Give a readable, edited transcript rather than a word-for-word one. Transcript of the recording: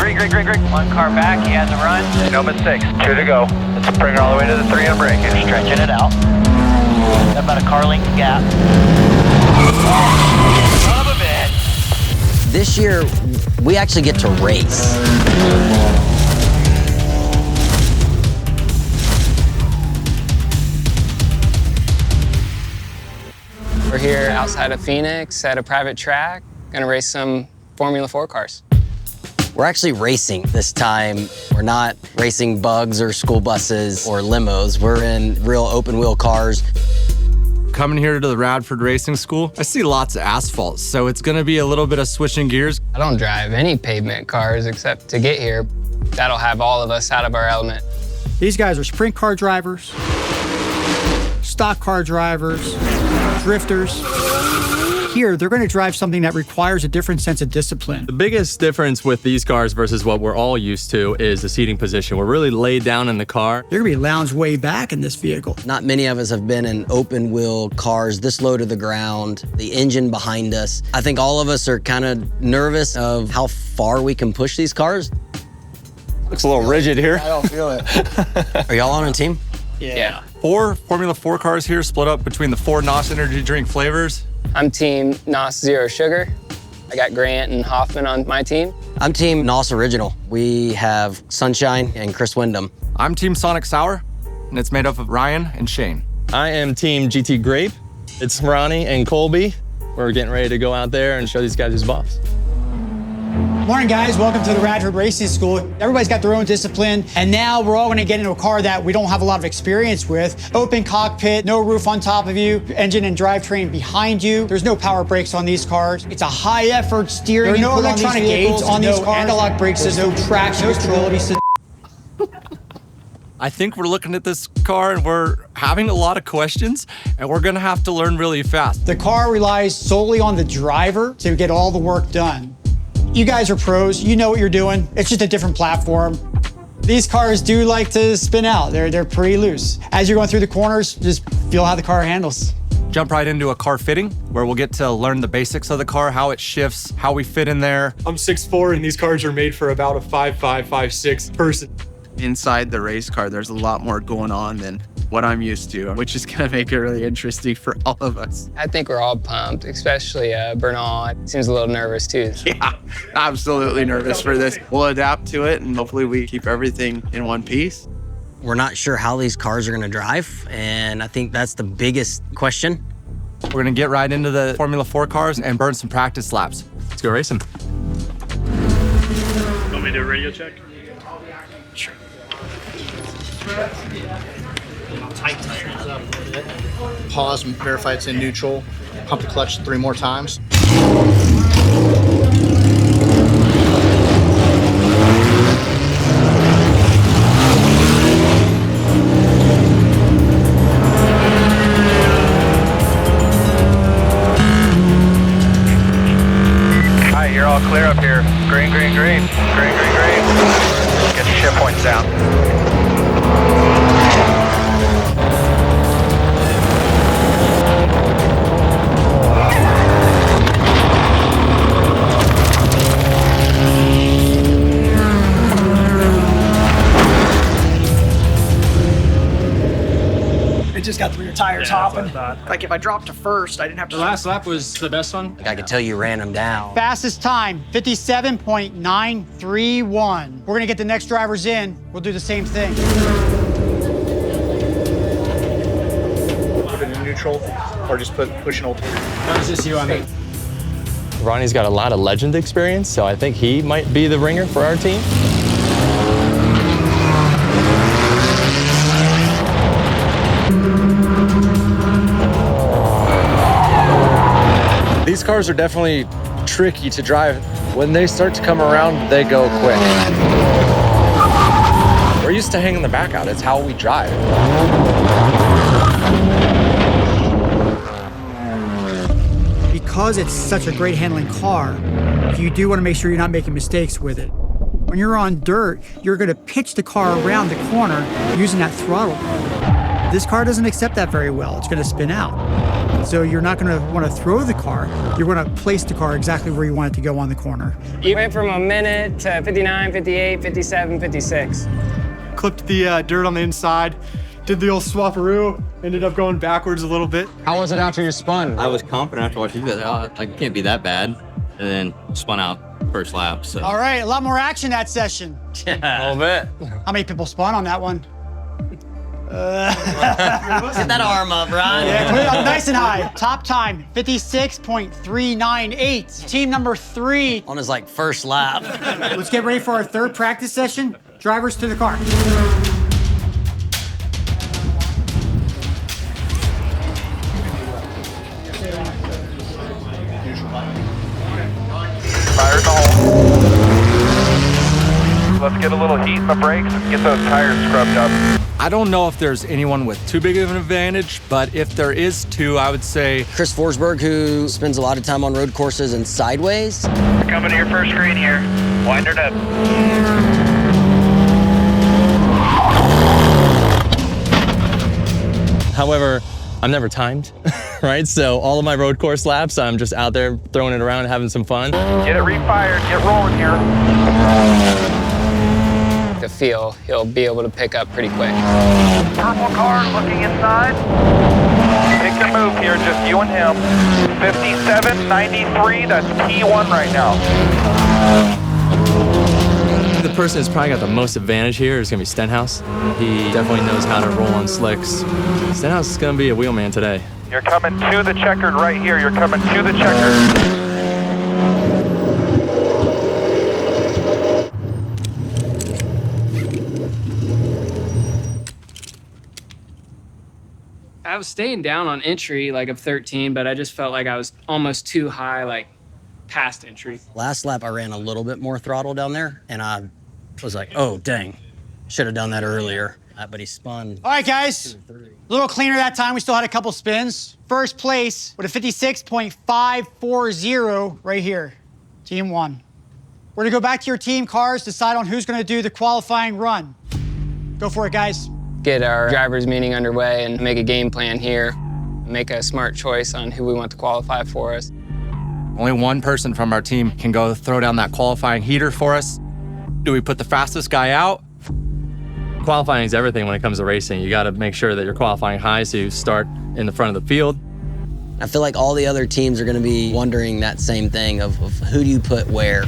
Green. One car back, he has a run. No mistakes. 2 to go. Let's bring her all the way to the 3 and brake it. Stretching it out. Got about a car length gap. Son of a bitch. This year, we actually get to race. We're here outside of Phoenix at a private track, gonna race some Formula 4 cars. We're actually racing this time. We're not racing bugs or school buses or limos. We're in real open wheel cars. Coming here to the Radford Racing School, I see lots of asphalt, so it's gonna be a little bit of switching gears. I don't drive any pavement cars except to get here. That'll have all of us out of our element. These guys are sprint car drivers, stock car drivers, drifters. Here, they're going to drive something that requires a different sense of discipline. The biggest difference with these cars versus what we're all used to is the seating position. We're really laid down in the car. They're going to be lounged way back in this vehicle. Not many of us have been in open wheel cars this low to the ground, the engine behind us. I think all of us are kind of nervous of how far we can push these cars. Looks a little rigid here. I don't feel it. Are y'all on a team? Yeah. 4 Formula 4 cars here split up between the 4 NOS energy drink flavors. I'm team NOS Zero Sugar. I got Grant and Hoffman on my team. I'm team NOS Original. We have Sunshine and Chris Wyndham. I'm team Sonic Sour, and it's made up of Ryan and Shane. I am team GT Grape. It's Ronnie and Colby. We're getting ready to go out there and show these guys who's boss. Morning, guys. Welcome to the Radford Racing School. Everybody's got their own discipline, and now we're all going to get into a car that we don't have a lot of experience with. Open cockpit, no roof on top of you, engine and drivetrain behind you. There's no power brakes on these cars. It's a high-effort steering. There are no electronic aids on these cars. Anti-lock brakes. There's no traction control. I think we're looking at this car and we're having a lot of questions, and we're gonna have to learn really fast. The car relies solely on the driver to get all the work done. You guys are pros, you know what you're doing. It's just a different platform. These cars do like to spin out. They're pretty loose. As you're going through the corners, just feel how the car handles. Jump right into a car fitting where we'll get to learn the basics of the car, how it shifts, how we fit in there. I'm 6'4", and these cars are made for about a 5'5", 5'6" person. Inside the race car, there's a lot more going on than what I'm used to, which is gonna make it really interesting for all of us. I think we're all pumped, especially Bernal. Seems a little nervous too. Yeah, absolutely nervous for this. We'll adapt to it, and hopefully we keep everything in one piece. We're not sure how these cars are going to drive, and I think that's the biggest question. We're gonna get right into the Formula 4 cars and burn some practice laps. Let's go racing. Want me to do a radio check? Sure. Tighten it up a bit. Pause and verify it's in neutral. Pump the clutch 3 more times. All right, you're all clear up here. Green. Get the shift points down. Just got the rear tires hopping. Like if I dropped to first, I didn't have to. The last lap was the best one. I can tell you ran them down. Fastest time, 57.931. We're gonna get the next drivers in. We'll do the same thing. Put it in neutral, or just push an old. That was just you on it. Ronnie's got a lot of legend experience, so I think he might be the ringer for our team. These cars are definitely tricky to drive. When they start to come around, they go quick. We're used to hanging the back out. It's how we drive. Because it's such a great handling car, you do want to make sure you're not making mistakes with it. When you're on dirt, you're going to pitch the car around the corner using that throttle. This car doesn't accept that very well. It's going to spin out. So you're not gonna wanna throw the car. You're gonna place the car exactly where you want it to go on the corner. You went from a minute to 59, 58, 57, 56. Clipped the dirt on the inside, did the old swaparoo, ended up going backwards a little bit. How was it after you spun? I was confident after watching you guys. Oh, I can't be that bad. And then spun out first lap. So. All right, a lot more action that session. A little bit. How many people spun on that one? Get that arm up, Ron. Yeah, put it up nice and high. Top time, 56.398. Team number 3. On his like first lap. Let's get ready for our third practice session. Drivers to the car. Fire in the hole. Let's get a little heat in the brakes and get those tires scrubbed up. I don't know if there's anyone with too big of an advantage, but if there is two, I would say Chris Forsberg, who spends a lot of time on road courses and sideways. Coming to your first screen here. Wind it up. However, I'm never timed, right? So all of my road course laps, I'm just out there throwing it around and having some fun. Get it refired. Get rolling here. To feel he'll be able to pick up pretty quick. Purple car looking inside. Make the move here, just you and him. 57.93, that's P1 right now. The person who's probably got the most advantage here is gonna be Stenhouse. He definitely knows how to roll on slicks. Stenhouse is gonna be a wheelman today. You're coming to the checkered right here. You're coming to the checkered. I was staying down on entry like of 13, but I just felt like I was almost too high, like past entry. Last lap, I ran a little bit more throttle down there, and I was like, oh, dang. Should have done that earlier. But he spun. All right, guys. A little cleaner that time. We still had a couple spins. First place with a 56.540 right here. Team 1. We're gonna go back to your team cars, decide on who's gonna do the qualifying run. Go for it, guys. Get our drivers meeting underway and make a game plan here. Make a smart choice on who we want to qualify for us. only one person from our team can go throw down that qualifying heater for us. Do we put the fastest guy out? Qualifying is everything when it comes to racing. You gotta make sure that you're qualifying high so you start in the front of the field. I feel like all the other teams are going to be wondering that same thing of who do you put where.